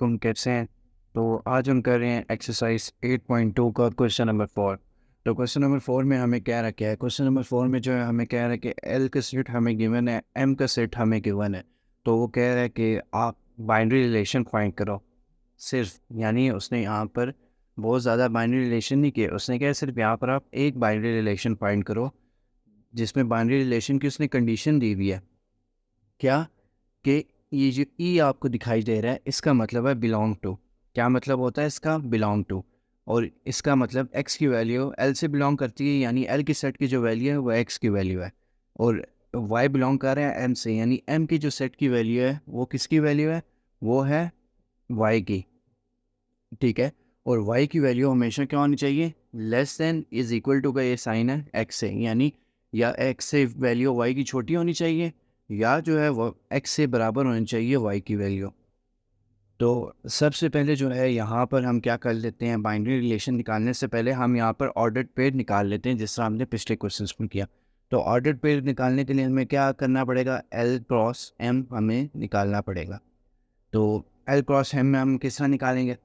तुम कैसे हैं। तो आज हम कर रहे हैं एक्सरसाइज 8.2 का क्वेश्चन नंबर 4। तो क्वेश्चन नंबर 4 में हमें क्या रखा है, क्वेश्चन नंबर 4 में जो है हमें कह रहा है कि एल का सेट हमें गिवन है, एम का सेट हमें गिवन है। तो वो कह रहा है कि आप बाइनरी रिलेशन फाइंड करो सिर्फ, यानी उसने यहाँ पर बहुत ज़्यादा बाइनरी रिलेशन नहीं किए, उसने कहा सिर्फ यहाँ पर आप एक बाइनरी रिलेशन फाइंड करो जिसमें बाइनरी रिलेशन की उसने कंडीशन दी हुई है। क्या कि ये जो ई आपको दिखाई दे रहा है इसका मतलब है बिलोंग टू। क्या मतलब होता है इसका? Belong to. और इसका मतलब एक्स की वैल्यू एल से बिलोंग करती है, यानी एल की सेट की जो वैल्यू है वो एक्स की वैल्यू है। और वाई बिलोंग कर रहा है एम से, यानी एम की जो सेट की वैल्यू है वो किसकी वैल्यू है? वो है वाई की। ठीक है। और वाई की वैल्यू हमेशा क्या होनी चाहिए? Less than is equal to का ये साइन है एक्स से, यानी या एक्स से वैल्यू वाई की छोटी होनी चाहिए या जो है वो एक्स से बराबर होनी चाहिए वाई की वैल्यू। तो सबसे पहले जो है यहाँ पर हम क्या कर लेते हैं, बाइनरी रिलेशन निकालने से पहले हम यहाँ पर ऑर्डर्ड पेयर निकाल लेते हैं, जिस तरह हमने पिछले क्वेश्चन में किया। तो ऑर्डर्ड पेयर निकालने के लिए हमें क्या करना पड़ेगा? एल क्रॉस एम हमें निकालना पड़ेगा। तो एल क्रॉस एम में हम किस तरह निकालेंगे?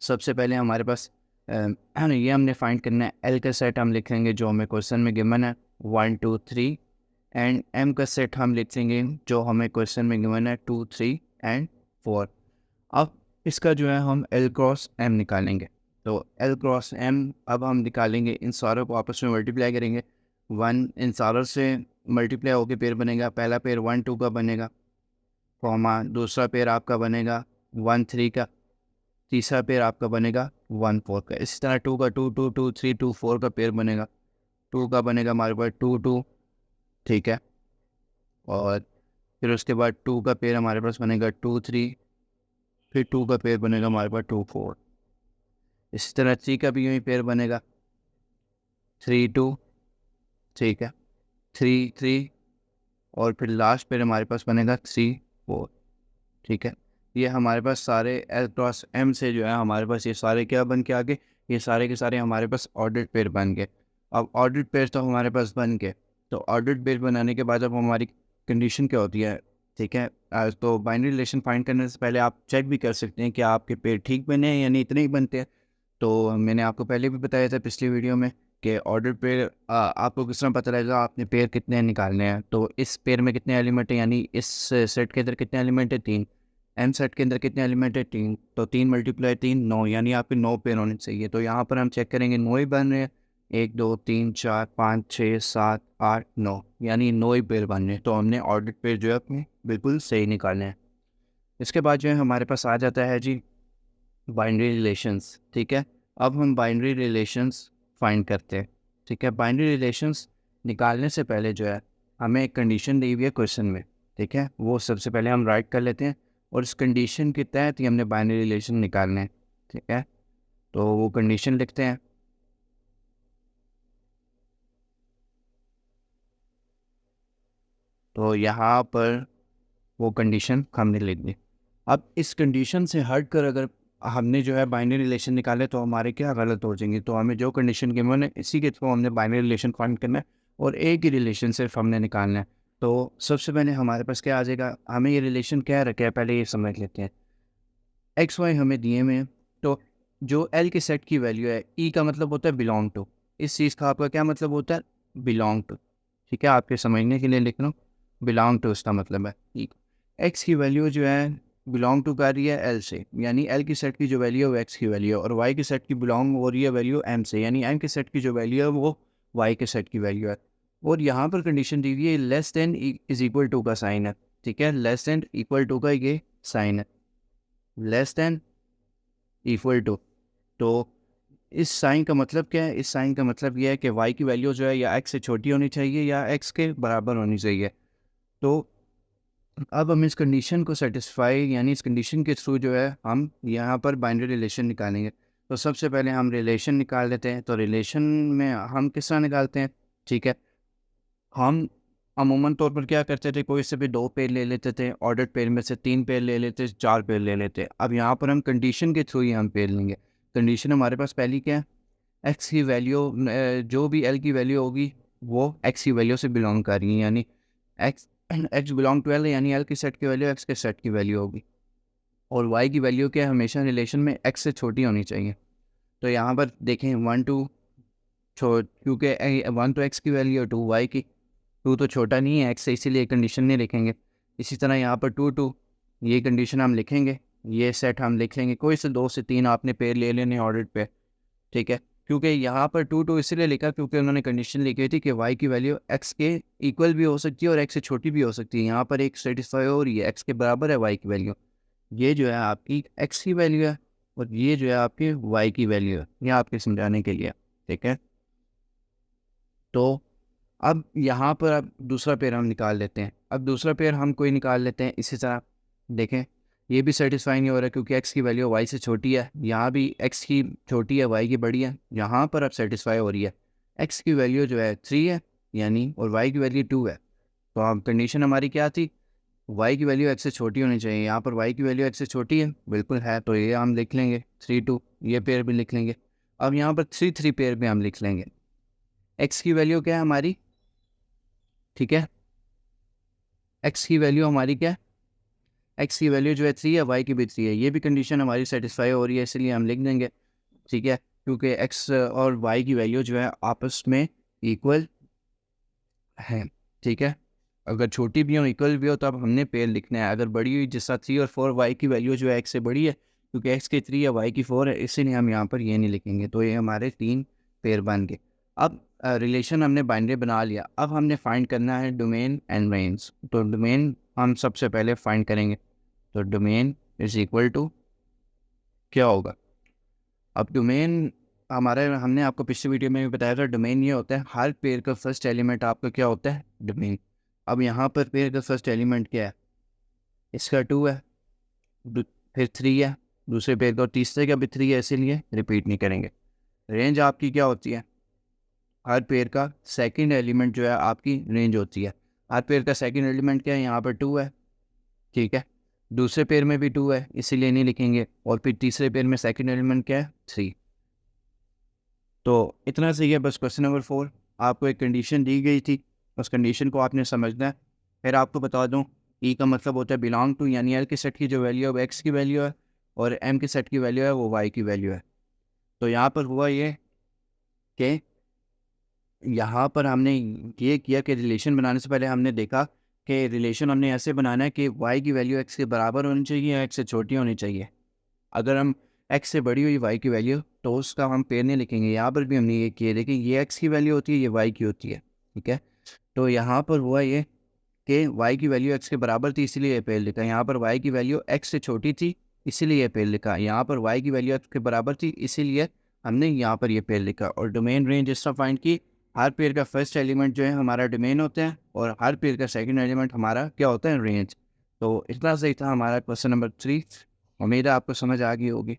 सबसे पहले हमारे पास ये हमने फाइंड करना है। एल का सेट हम लिखेंगे जो हमें क्वेश्चन में गिवन है 1 2 3, एंड एम का सेट हम लिखेंगे जो हमें क्वेश्चन में गिवन है 2 3 एंड 4। अब इसका जो है हम एल क्रॉस एम निकालेंगे। तो एल क्रॉस एम अब हम निकालेंगे, इन सारों को आपस में मल्टीप्लाई करेंगे। वन इन सारों से मल्टीप्लाई होकर पेयर बनेगा, पहला पेयर 1 2 का बनेगा, कॉमा दूसरा पेयर आपका बनेगा 1 3 का, तीसरा पेयर आपका बनेगा 1 4 का। इसी तरह 2 का 2 2 2 3 2 4 का पेयर बनेगा। 2 का बनेगा हमारे पास 2 2। ठीक है। और फिर उसके बाद 2 का पेयर हमारे पास बनेगा 2 3। फिर 2 का पेयर बनेगा हमारे पास 2 4। इसी तरह 3 का भी यूँ ही पेयर बनेगा 3 2। ठीक है, 3 3। और फिर लास्ट पेयर हमारे पास बनेगा 3 4। ठीक है। ये हमारे पास सारे एल क्रॉस एम से जो है हमारे पास ये सारे क्या बन के आ गए? ये सारे के सारे हमारे पास ऑर्डर्ड पेयर बन गए। अब ऑर्डर्ड पेयर तो हमारे पास बन गए। तो ऑर्डर्ड पेयर बनाने के बाद अब हमारी कंडीशन क्या होती है? ठीक है। तो बाइनरी रिलेशन फाइंड करने से पहले आप चेक भी कर सकते हैं कि आपके पेयर ठीक बने हैं या नहीं, इतने ही बनते हैं। तो मैंने आपको पहले भी बताया था पिछली वीडियो में कि ऑर्डर पेयर आपको किस तरह पता लगेगा आपने पेयर कितने निकालने हैं। तो इस पेयर में कितने एलिमेंट हैं, यानी इस सेट के अंदर कितने एलिमेंट है? 3। एम सेट के अंदर कितने एलिमेंट है? 3। तो 3 × 3 = 9, यानी आपके 9 पेयर होने चाहिए। तो यहाँ पर हम चेक करेंगे 9 ही बन रहे हैं। 1 2 3 4 5 6 7 8 9, यानी 9 ही पेयर बन रहे हैं। तो हमने ऑर्डर पेयर जो है अपने बिल्कुल सही निकालने हैं। इसके बाद जो है हमारे पास आ जाता है जी बाइनरी रिलेशंस। ठीक है। अब हम बाइनरी रिलेशंस फाइंड करते हैं। ठीक है। बाइनरी रिलेशंस निकालने से पहले जो है हमें एक कंडीशन दी हुई है क्वेश्चन में। ठीक है, वो सबसे पहले हम राइट कर लेते हैं और इस कंडीशन के तहत ही हमने बाइनरी रिलेशन निकालने हैं। ठीक है, तो वो कंडीशन लिखते हैं। तो यहाँ पर वो कंडीशन हमने लिख दी। अब इस कंडीशन से हट कर अगर हमने जो है बाइनरी रिलेशन निकाले तो हमारे क्या गलत हो जाएंगे। तो हमें जो कंडीशन गिवन है इसी के थ्रू हमने बाइनरी रिलेशन फाइंड करना है और एक ही रिलेशन सिर्फ हमने निकालना है। तो सबसे पहले हमारे पास क्या आ जाएगा, हमें ये रिलेशन क्या रखा है पहले ये समझ लेते हैं। एक्स वाई हमें दिए हुए हैं। तो जो एल के सेट की वैल्यू है, ई का मतलब होता है बिलोंग टू। इस चीज़ का आपका क्या मतलब होता है? Belong to. ठीक है, आपके समझने के लिए लिख रहा हूँ, बिलोंग टू इसका मतलब है ई। एक्स की वैल्यू जो है बिलोंग टू कर रही है एल से, यानी एल की सेट की जो वैल्यू है वो एक्स की वैल्यू है, और वाई की सेट की बिलोंग हो रही है वैल्यू एम से, यानी एम की सेट की जो वैल्यू है वो वाई के सेट की वैल्यू है। और यहाँ पर कंडीशन दी हुई है less than is equal to का साइन है। ठीक है, लेस देन इक्वल टू का ये साइन है, लेस देन इक्वल टू। तो इस साइन का मतलब क्या है? इस साइन का मतलब यह है कि वाई की वैल्यू जो है या एक्स से छोटी होनी चाहिए या एक्स के बराबर होनी चाहिए। तो अब हम इस कंडीशन को सेटिस्फाई, यानी इस कंडीशन के थ्रू जो है हम यहाँ पर बाइनरी रिलेशन निकालेंगे। तो सबसे पहले हम रिलेशन निकाल लेते हैं। तो रिलेशन में हम किस तरह निकालते हैं? ठीक है, हम अमूमन तौर पर क्या करते थे, कोई से भी 2 पेयर ले लेते थे, ऑर्डर्ड पेयर में से 3 पेयर ले लेते, 4 पेयर ले लेते। अब यहाँ पर हम कंडीशन के थ्रू ही हम पेयर लेंगे। कंडीशन हमारे पास पहली क्या है? एक्स की वैल्यू, जो भी एल की वैल्यू होगी वो एक्स की वैल्यू से बिलोंग कर रही है, यानी x x belong to L, यानी एल की सेट की वैल्यू एक्स के सेट की वैल्यू होगी। और वाई की वैल्यू क्या है, हमेशा रिलेशन में एक्स से छोटी होनी चाहिए। तो यहाँ पर देखें 1 2 क्योंकि 1 तो एक्स की वैल्यू है, 2 वाई की, 2 तो छोटा नहीं है एक्स से, इसीलिए कंडीशन नहीं लिखेंगे। इसी तरह यहाँ पर 2 2 ये कंडीशन हम लिखेंगे, ये सेट हम लिख लेंगे। कोई से 2 से 3 आपने पेयर ले लेने ऑर्डर पे, ठीक है। क्योंकि यहाँ पर 2 2 इसलिए लिखा क्योंकि उन्होंने कंडीशन लिखी थी कि वाई की वैल्यू एक्स के इक्वल भी हो सकती है और एक्स से छोटी भी हो सकती है। यहाँ पर एक सेटिस्फाई हो रही है, एक्स के बराबर है वाई की वैल्यू। ये जो है आपकी एक्स की वैल्यू है और ये जो है आपकी वाई की वैल्यू है, ये आपके समझाने के लिए, ठीक है। तो अब यहाँ पर अब दूसरा पेयर हम निकाल लेते हैं। अब दूसरा पेयर हम कोई निकाल लेते हैं इसी तरह। देखें ये भी सेटिस्फाई नहीं हो रहा क्योंकि एक्स की वैल्यू वाई से छोटी है, यहाँ भी एक्स की छोटी है वाई की बड़ी है। यहाँ पर अब सेटिस्फाई हो रही है, एक्स की वैल्यू जो है 3 है यानी, और वाई की वैल्यू 2 है। तो अब कंडीशन हमारी क्या थी, वाई की वैल्यू एक्स से छोटी होनी चाहिए। यहाँ पर वाई की वैल्यू एक्स से छोटी है, बिल्कुल है, तो ये हम लिख लेंगे 3 2, ये पेयर भी लिख लेंगे। अब यहाँ पर 3 3 पेयर भी हम लिख लेंगे। एक्स की वैल्यू क्या है हमारी, ठीक है, एक्स की वैल्यू हमारी क्या है, एक्स की वैल्यू जो है 3 है, वाई की भी 3 है। ये भी कंडीशन हमारी सेटिस्फाई हो रही है, इसलिए हम लिख देंगे, ठीक है। क्योंकि एक्स और वाई की वैल्यू जो है आपस में इक्वल है, ठीक है। अगर छोटी भी हो इक्वल भी हो तो अब हमने पेयर लिखना है। अगर बड़ी हुई जिस तरह 3 और 4, वाई की वैल्यू जो है एक्स से बड़ी है, क्योंकि एक्स की 3 है वाई की 4 है, इसीलिए हम यहाँ पर ये नहीं लिखेंगे। तो ये हमारे 3 पेयर बन गए। अब रिलेशन हमने बाइनरी बना लिया। अब हमने फाइंड करना है डोमेन एंड रेंज। तो डोमेन हम सबसे पहले फाइंड करेंगे। तो डोमेन इज इक्वल टू क्या होगा, अब डोमेन हमारे, हमने आपको पिछली वीडियो में भी बताया था, डोमेन ये होता है हर पेयर का फर्स्ट एलिमेंट आपका क्या होता है, डोमेन। अब यहाँ पर पेयर का फर्स्ट एलिमेंट क्या है, इसका 2 है, फिर 3 है, दूसरे पेयर का, और तीसरे का भी 3 है, इसीलिए रिपीट नहीं करेंगे। रेंज आपकी क्या होती है, हर पेयर का सेकंड एलिमेंट जो है आपकी रेंज होती है। हर पेयर का सेकंड एलिमेंट क्या है, यहाँ पर 2 है, ठीक है। दूसरे पेयर में भी 2 है, इसीलिए नहीं लिखेंगे। और फिर तीसरे पेयर में सेकंड एलिमेंट क्या है, 3। तो इतना सही है। बस क्वेश्चन नंबर 4 आपको एक कंडीशन दी गई थी, उस कंडीशन को आपने समझना है। फिर आपको बता दूं, ई का मतलब होता है बिलोंग टू, यानी एल के सेट की जो वैल्यू है वो एक्स की वैल्यू है, और एम के सेट की वैल्यू है वो वाई की वैल्यू है। तो यहाँ पर हुआ ये कि यहाँ पर हमने ये किया कि रिलेशन बनाने से पहले हमने देखा कि रिलेशन हमने ऐसे बनाना है कि वाई की वैल्यू एक्स के बराबर होनी चाहिए या एक्स से छोटी होनी चाहिए। अगर हम एक्स से बड़ी हुई वाई की वैल्यू, तो उसका हम पेयर नहीं लिखेंगे। यहाँ पर भी हमने ये किया, देखिए ये एक्स की वैल्यू होती है, ये वाई की होती है, ठीक है। तो यहाँ पर हुआ ये कि वाई की वैल्यू एक्स के बराबर थी, इसीलिए ये पेयर लिखा। यहाँ पर वाई की वैल्यू एक्स से छोटी थी, इसीलिए ये पेयर लिखा। यहाँ पर वाई की वैल्यू एक्स के बराबर थी, इसीलिए हमने यहाँ पर ये पेयर लिखा। और डोमेन रेंज इस तरह फाइंड की, हर पेयर का फर्स्ट एलिमेंट जो है हमारा डोमेन होता है, और हर पेयर का सेकंड एलिमेंट हमारा क्या होता है, रेंज। तो इतना सही था हमारा क्वेश्चन नंबर 3। उम्मीद है आपको समझ आ गई होगी।